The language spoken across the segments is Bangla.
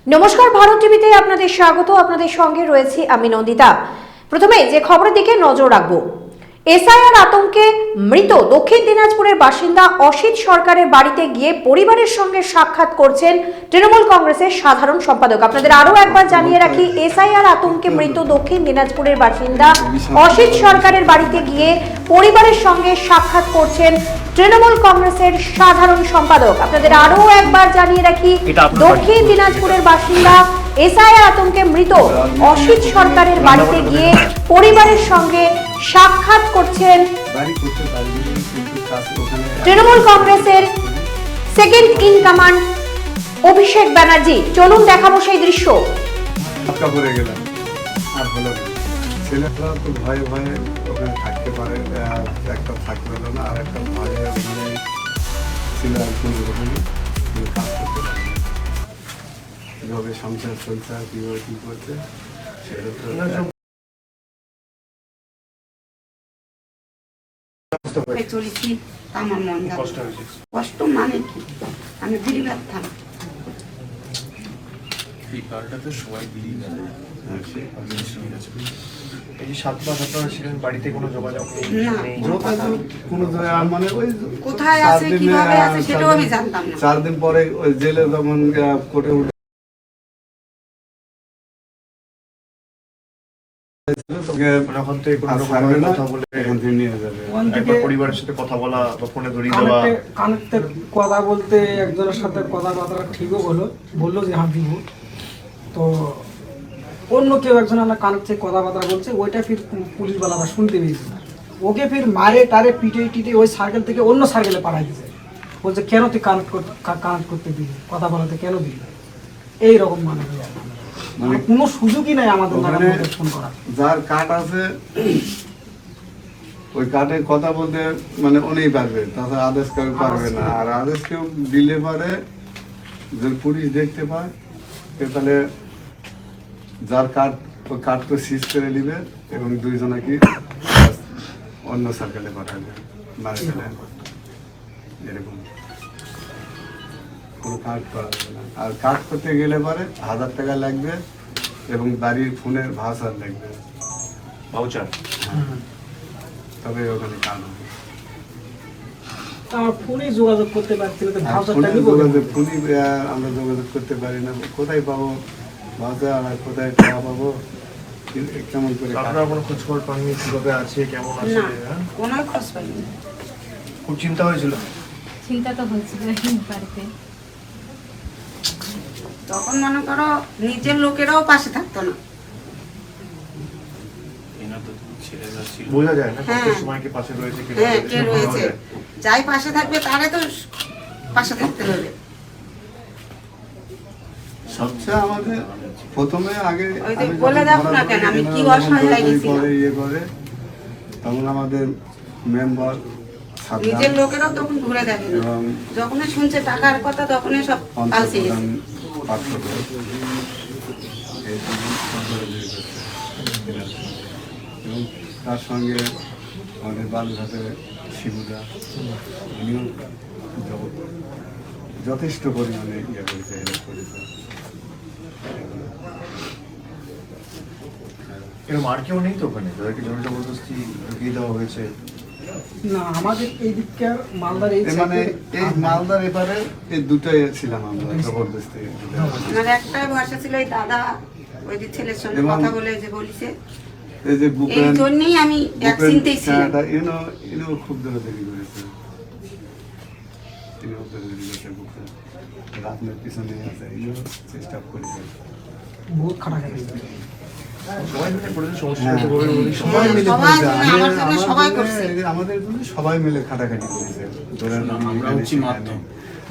নমস্কার, ভারত টিভিতে আপনাদের স্বাগত। আপনাদের সঙ্গে রয়েছি আমি নন্দিতা। প্রথমে যে খবরের দিকে নজর রাখবো, এসআইআর আতঙ্কে মৃত দক্ষিণ দিনাজপুরের বাসিন্দা অসিত সরকারের বাড়িতে গিয়ে পরিবারের সঙ্গে সাক্ষাৎ করছেন তৃণমূল কংগ্রেসের সাধারণ সম্পাদক। আপনাদের আরো একবার জানিয়ে রাখি, এসআইআর আতঙ্কে মৃত দক্ষিণ দিনাজপুরের বাসিন্দা অসিত সরকারের বাড়িতে গিয়ে পরিবারের সঙ্গে সাক্ষাৎ করছেন তৃণমূল কংগ্রেসের সাধারণ সম্পাদক। আপনাদের আরো একবার জানিয়ে রাখি, দক্ষিণ দিনাজপুরের বাসিন্দা এসআইআর আতঙ্কে মৃত অসিত সরকারের বাড়িতে গিয়ে পরিবারের সঙ্গে সাক্ষাৎ করছেন তৃণমূল কংগ্রেসের second in command Abhishek Banerjee. চলুন দেখাবো সেই দৃশ্য। ছেলেটা তো ভয়ে ভয়ে ওখানে থাকতে পারে, একটা থাকতে পারলো না, আর একটা ভয়ে ওখানে ছিল কোনো রকমই কাজ করতে পারে। কীভাবে সংসার চলছে আর কীভাবে কী করছে সেটা তো চলেছি। আমার মন কষ্ট মানে কি, আমি বিড়ি ব্যর্থাম। এই কার্ডটাতে সবাই বিলি না, এই যে 7 মাস আপনারা ছিলেন বাড়িতে, কোনো যোগাযোগ নেই? কোনো মানে ওই কোথায় আছে কিভাবে আছে সেটাও আমি জানতাম না। 4 দিন পরে ওই জেলে যেমন কোর্টে উঠে পরিবারের সাথে কথা বলা বা ফোনে ধরিয়ে দেওয়া, কথা বলতে একজনের সাথে কথাবার্তা ঠিকও বললো যে হ্যাঁ দিব, তো অন্য কেউ একজন আমরা কানেক্টে কথাবার্তা বলছে, ওইটা ফির পুলিশওয়ালারা শুনতে পেয়েছে, ওকে ফির মারে টারে পিটে ওই সার্কেল থেকে অন্য সার্কেলে পাঠাই দিয়েছে। বলছে কেন তুই কানেক্ট করতে দিবি, কথা বলাতে কেন দিবি, এইরকম মানে কোনো সুযোগই নাই আমাদের ফোন করার। যার কার্ড আছে ওই কার্ডে কথা বলতে মানে উনিই পারবে, তাছাড়া আদেশ কেউ পারবে না। আর আদেশ কেউ দিলে পারে যে পুলিশ দেখতে পায়, তাহলে যার কার্ড ওই কার্ডকে সিজ করে নিবে এবং দুইজনে অন্য সার্কেলে পাঠাবে, মারে ফেলে এরকম। কোনো কার্ড করা যাবে না। আর কার্ড করতে গেলে পরে 1000 টাকা লাগবে এবং বাড়ির ফোনের ভাষার লাগবে, ভাউচার। তবে ওখানে কাজ হবে। আমার ফোনে যোগাযোগ করতে পারছি না, ফোনে আমরা যোগাযোগ করতে পারি না, কোথায় পাবো ভাষা আর কোথায় টাকা পাবো, কেমন করে? আপনারা কোনো খোঁজ খবর পাননি কিভাবে আছে, কেমন আছে? কোনো খোঁজ পাইনি। খুব চিন্তা হয়েছিল? চিন্তা তো হয়েছিল বাড়িতে। তখন মনে করো নিজের লোকেরাও পাশে থাকতো না। বোঝা যায় না কত সময় কে পাশে রয়েছে, কে রয়েছে, যাই পাশে থাকবে তারে তো পাশে থাকতে হবে। সবচেয়ে আমাদের প্রথমে আগে বলে দেখো না কেন আমি কি অসহায় লাগেছি, তখন আমাদের মেম্বার নিজের লোকেরাও তখন ঘুরে দেখে, যখনই শুনছে টাকার কথা তখনই সব পালসে গেছে। এবং তার সঙ্গে আমাদের বালুঘাটে শিবুদা, উনিও যথেষ্ট পরিমাণে ইয়ে করেছে, হেল্প করেছে। এরকম আর কেউ নেই তো ওখানে যাদেরকে জোর জবরদস্তি ঢুকিয়ে দেওয়া হয়েছে? না, আমাদের এই দিককার মালদার মানে এই মালদার এবারে এই দুটাই ছিলাম আমরা জবরদস্তি। আমার একটাই ভরসা ছিল এই দাদা, ওই যে ছেলের সঙ্গে কথা বলে যে বলিছে, এই যে এই জন্যই আমি ভ্যাকসিনতেই ছিলাম। ইনো খুব দৌড়াদৌড়ি করেছে, আপনার পিছনে আছে, ইনো চেষ্টা করেছে, বহুত খাটাখাটি। সবাই মিলে করেছে, সমস্যা আমাদের জন্য সবাই মিলে খাটাখাটি করেছে।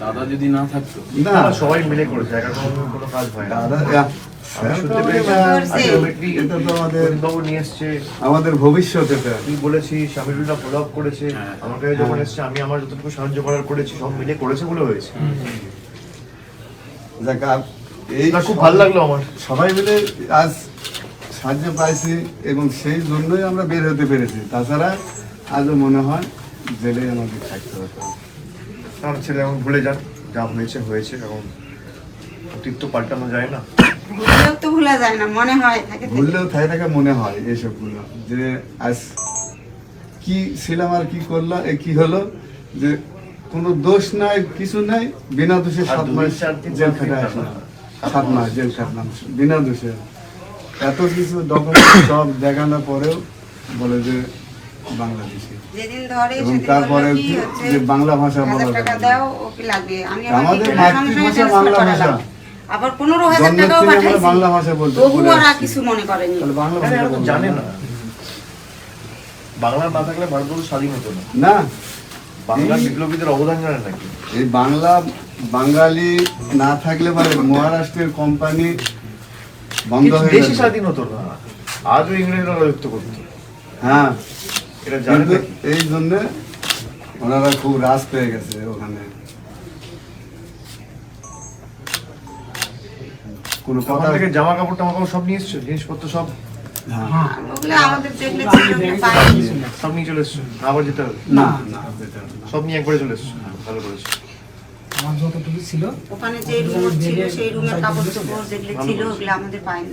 দাদা যদি না থাকতো, না সবাই মিলে করেছে, একা কোনো কাজ হয় না। আমাদের ভবিষ্যৎ এটা তুই বলেছি, শামিরুল্লাহ ফলো আপ করেছে, আমাকে যখন এসছে আমি আমার যতটুকু সাহায্য করার করেছি, সব মিলে করেছে বলে হয়েছে। এই খুব ভালো লাগলো আমার, সবাই মিলে আজ সাহায্য পাইছি এবং সেই জন্যই আমরা বের হতে পেরেছি। তাছাড়া আজও মনে হয় জেলে আমাদের থাকতে হতো। আমার ছেলে এখন ভুলে যান, যা হয়েছে হয়েছে, এখন অতীত পাল্টানো যায় না। ভুললেও তো ভোলা যায় না, মনে হয় থাকে থাকে। ভুললেও থাই থাকে মনে হয় এইসবগুলো যে আজ কি ছিলাম আর কি করলাম, কি হলো, যে কোনো দোষ নাই কিছু নাই, বিনা দোষে আর 7 দুই, মাস চার, তিন, জেল চার, খেটে তিন, আসলাম, চার, 7 মাস জেল খাটলাম বিনা দোষে। এত কিছু ডকুমেন্ট সব দেখানোর পরেও বলে যে বাংলাদেশি। যেদিন ধরে এবং সেদিন তারপরে বললো কি হচ্ছে, যে বাংলা ভাষা 1000 বলা টাকা যাবে না। দাও, ও কি লাগবে, আমি আবার আমাদের কি করলাম, সঙ্গে সঙ্গে মাতৃভাষা transfer বাংলা করালাম। ভাষা। আবার 15,000 জন্মের টাকাও থেকে আমরা পাঠাইছি, বাংলা ভাষা বলতে তবুও বলে ওরা আসছি। কিছু মনে করেনি। তাহলে বাংলা আরে ভাষা এরা তো বলবো জানে না। না, বাংলা না থাকলে ভারতবর্ষ স্বাধীন হতো না। না, বাংলা এই- বিপ্লবীদের অবদান জানেন নাকি? এই বাংলা বাঙালি না থাকলে পারে মহারাষ্ট্রের কোম্পানি বন্ধ কিছু হয়ে দেশই যাবে। স্বাধীন হতো না, আজও ইংরেজরা রাজত্ব করতো। হ্যাঁ, এটা জানেন কিন্তু নাকি? এই জন্য ওনারা খুব রাজ পেয়ে গেছে ওখানে। কোনো ওখান কথা থেকে জামা কাপড় টামা কাপড় সব নিয়ে এসছো, জিনিসপত্র সব হ্যাঁ, হ্যাঁ ওগুলো আমাদের দেখলে ছিল, ওগুলো পাইনি। সব নিয়ে চলে এসছো, না আবার যেতে হবে? না না যেটা না। সব নিয়ে একবারে চলে এসছো, ভালো করেছো। আমার যতটুকু ছিল ওখানে যে রুম ছিল সেই রুমের কাপড় চোপড় যেগুলো ছিল ওগুলো আমাদের পাইনি,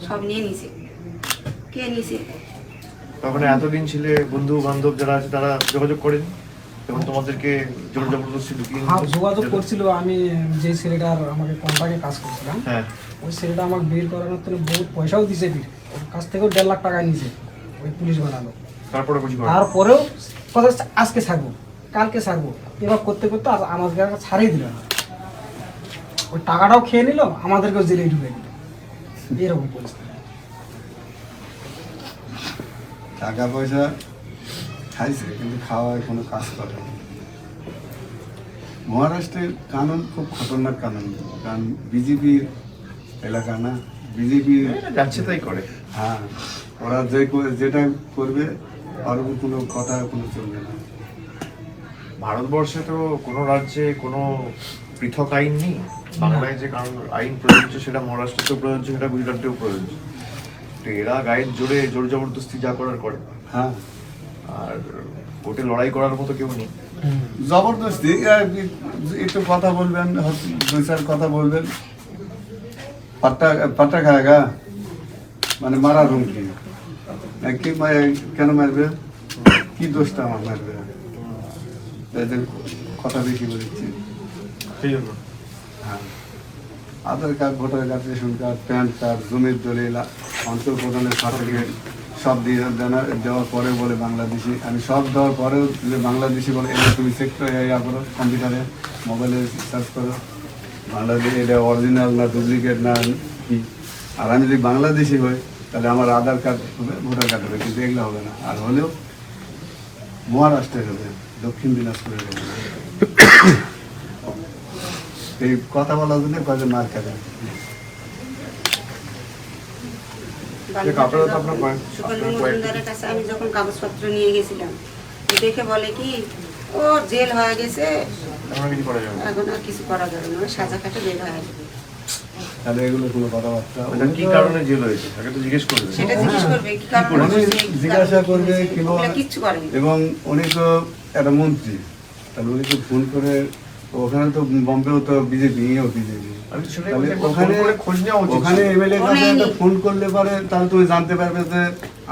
সব নিয়ে নিছে। কে নিছে? তখন এতদিন ছিলে, বন্ধু বান্ধব যারা আছে তারা যোগাযোগ করেন এবং তোমাদেরকে জোর জবরদস্তি ঢুকিয়ে হ্যাঁ নিয়ে যোগাযোগ যেত? করছিল। আমি যে ছেলেটার আমাকে কন্ট্রাক্টে কাজ করছিলাম, হ্যাঁ, ওই ছেলেটা আমাকে বের করানোর জন্য বহুত পয়সাও দিছে, ফির ওর কাছ থেকেও 1.5 লাখ টাকা নিছে ওই পুলিশ বানালো। তারপরে বুঝি পারো। তারপরেও কথা হচ্ছে, আজকে ছাড়বো কালকে ছাড়বো, এবার করতে করতে আজ আমাদেরকে আর ছাড়িয়ে দিল না। ওই টাকাটাও খেয়ে নিল, আমাদেরকেও জেলে ঢুকে দিল, এরকম পরিস্থিতি। টাকা পয়সা খাইছে কিন্তু খাওয়ায় কোনো কাজ করে না। মহারাষ্ট্রের কানুন খুব খতরনাক কানুন, কারণ বিজেপির এলাকা না, বিজেপি এটা যাচ্ছে তাই করে। হ্যাঁ, ওরা যেটা করবে আর কোনো কথা কোনো চলবে না। ভারতবর্ষে তো কোনো রাজ্যে কোনো পৃথক আইন নেই। বাংলায় যে কারণ আইন প্রযোজ্য সেটা মহারাষ্ট্রেতেও প্রযোজ্য, সেটা গুজরাটেও প্রযোজ্য। তো এরা গায়ের জোরে জোর জবরদস্তি যা করার করে, হ্যাঁ, আর কোর্টে লড়াই করার মতো কেউ নেই। জবরদস্তি একটু কথা বলবেন, 2-4 কথা বলবেন, পাট্টা খায়গা, মানে মারার হুমকি। কেন মারবে, কি দোষটা আমার মারবে, এদের কথা বেশি বলেছি। সেই জন্য হ্যাঁ, Aadhaar card, voter card, ration card, PAN card, জমির দলিল, অঞ্চল প্রধানের সার্টিফিকেট সব দেওয়ার পরে বলে বাংলাদেশি। আমি সব দেওয়ার পরেও যে বাংলাদেশি বলে, এটা তুমি চেক করে ইয়া করো, কম্পিউটারে মোবাইলে সার্চ করো বাংলাদেশ, এটা অরিজিনাল না ডুপ্লিকেট না কি। আর আমি যদি বাংলাদেশি হই তাহলে আমার আধার কার্ড হবে, ভোটার কার্ড হবে, কিন্তু এগুলো হবে না। আর হলেও মহারাষ্ট্রের হবে, দক্ষিণ দিনাজপুরের হবে না। এই কথা বলার জন্য কয়েকজন মার খাবে। আপনারা তো আপনার সুকন্যা মজুমদারের কাছে আমি যখন কাগজপত্র নিয়ে গেছিলাম, ও দেখে বলে কি, ও জেল হয়ে গেছে, এমন কিছু করা যাবে না। এখন আর কিছু করা যাবে না, ওই সাজা খাটে বের হয়ে যাবে। তাহলে এগুলো কোনো কথাবার্তা ওটা কি কারণে জেল হয়েছে তাকে তো জিজ্ঞেস করবে। সেটা জিজ্ঞেস করবে কি কারণে উনি হয়েছে, কি জিজ্ঞাসা কারণে করবে হয়েছে, কিংবা ওগুলো কিচ্ছু করেনি। এবং উনি তো একটা মন্ত্রী, তাহলে উনি তো ফোন করে, ওখানে তো বম্বেও তো বিজেপি, বিজেপি, আমি তো সেটাই তাহলে বলছি, একবার ওখানে ফোন করে খোঁজ নেওয়া উচিত ওখানে ছিল। এমএলএ কাছে ওখানে একটা ফোন করলে পারে, তাহলে তুমি জানতে পারবে যে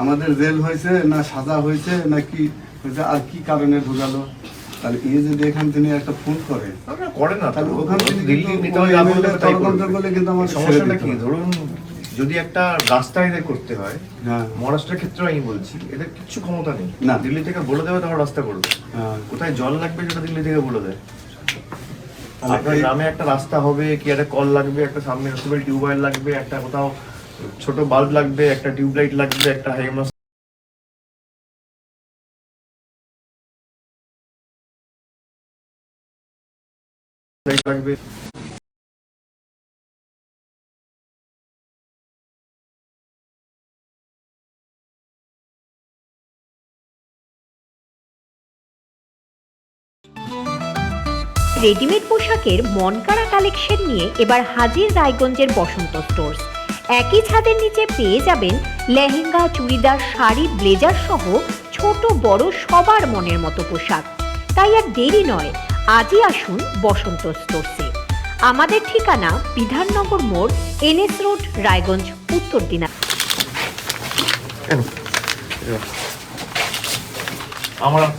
আমাদের জেল হয়েছে না সাজা হয়েছে না কি হয়েছে, আর কি কারণে ঢুকালো। তাহলে এই যদি এখান থেকে একটা ফোন করে, আপনারা করেন না, তাহলে ওখান থেকে দিল্লি কিন্তু নেতা ওই হয়ে MLA আন্দোলন তাই তদন্ত করবে। করলে কিন্তু আমার সমস্যাটা ছেড়ে কি, দিতে হবে। ধরুন যদি একটা রাস্তা এদের করতে হয়, হ্যাঁ, মহারাষ্ট্রের ক্ষেত্রে আমি বলছি, এদের কিচ্ছু ক্ষমতা নেই। না। দিল্লি থেকে বলে দেবে তখন রাস্তা করবে। হ্যাঁ। কোথায় জল লাগবে সেটা দিল্লি থেকে বলে দেয়। তাহলে আপনার এই- গ্রামে একটা রাস্তা হবে কি, একটা কল লাগবে, একটা সামনে টিউবওয়েল লাগবে, একটা কোথাও ছোট বাল্ব লাগবে, একটা টিউবলাইট লাগবে, একটা হাইমাস লাগবে। রেডিমেড পোশাকের মনকাড়া কালেকশন নিয়ে এবার হাজির রায়গঞ্জের বসন্ত স্টোর্স। একই ছাদের নিচে পেয়ে যাবেন লেহেঙ্গা, চুড়িদার, শাড়ি, ব্লেজার সহ ছোট বড় সবার মনের মতো পোশাক। তাই আর দেরি নয়, আজই আসুন বসন্ত স্টোর্সে। আমাদের ঠিকানা বিধাননগর মোড়, NS রোড, রায়গঞ্জ, উত্তর দিনাজপুর।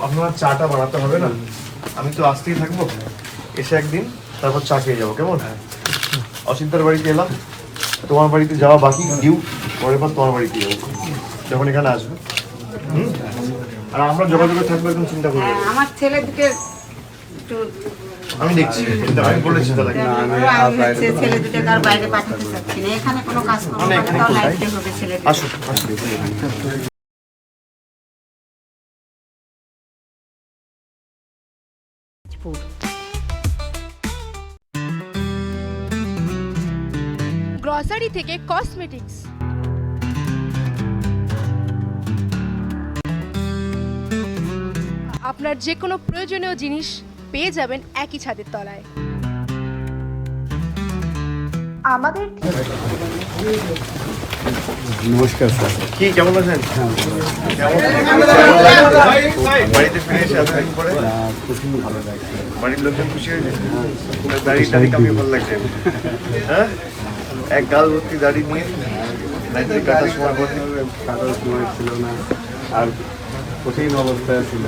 আপনার চাটা বানাতে হবে না, আমি তো আসতেই থাকবো, এসে একদিন তারপর চা খেয়ে যাবো, কেমন? অচিন্তার বাড়িতে এলাম, তোমার বাড়িতে যাওয়া বাকি ডিউ, পরের বার তোমার বাড়িতে যাবো যখন এখানে আসবে। আর আমরা যোগাযোগে থাকবো, একদম চিন্তা করবো। হ্যাঁ, আমার ছেলেদিকে একটু আমি দেখছি, আমি বলেছি দাদাকে। আমি হচ্ছে ছেলে দুটোকে আর বাইরে পাঠাতে চাচ্ছি না, এখানে কোনো কাজ করবো না, তাও লাইফে হবে ছেলে দুটো। আসুন আসুন। গ্রসারি থেকে কসমেটিক্স, আপনার যে কোনো প্রয়োজনীয় জিনিস পেয়ে যাবেন একই ছাদের তলায়। আমাদের নমস্কার স্যার। কি কেমন আছেন? বাড়িতে ফিরে এসে এতদিন পরে খুবই ভালো লাগছে। বাড়ির লোকজন খুশি হয়েছে? দাড়ি কামিয়ে ভালো লাগছে, হ্যাঁ? এক গাল ভর্তি দাড়ি নিয়ে দাড়ি কাটার সময় ভর্তি। কাটার সময় ছিল না, আর কঠিন অবস্থায় ছিল,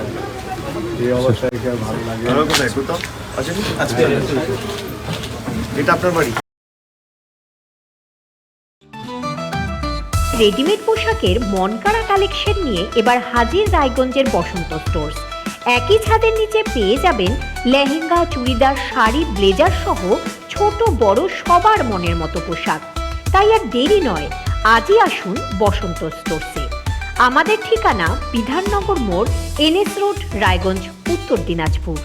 এই অবস্থায় কি আর ভালো লাগে? ভালো কোথায় কোথাও আছেন? আজকে এটা আপনার বাড়ি? রেডিমেড পোশাকের মনকাড়া কালেকশন নিয়ে এবার হাজির রায়গঞ্জের বসন্ত স্টোর্স। একই ছাদের নিচে পেয়ে যাবেন লেহেঙ্গা, চুড়িদার, শাড়ি, ব্লেজার সহ ছোট বড় সবার মনের মতো পোশাক। তাই আর দেরি নয়, আজই আসুন বসন্ত স্টোর্সে। আমাদের ঠিকানা বিধাননগর মোড়, NS রোড, রায়গঞ্জ, উত্তর দিনাজপুর।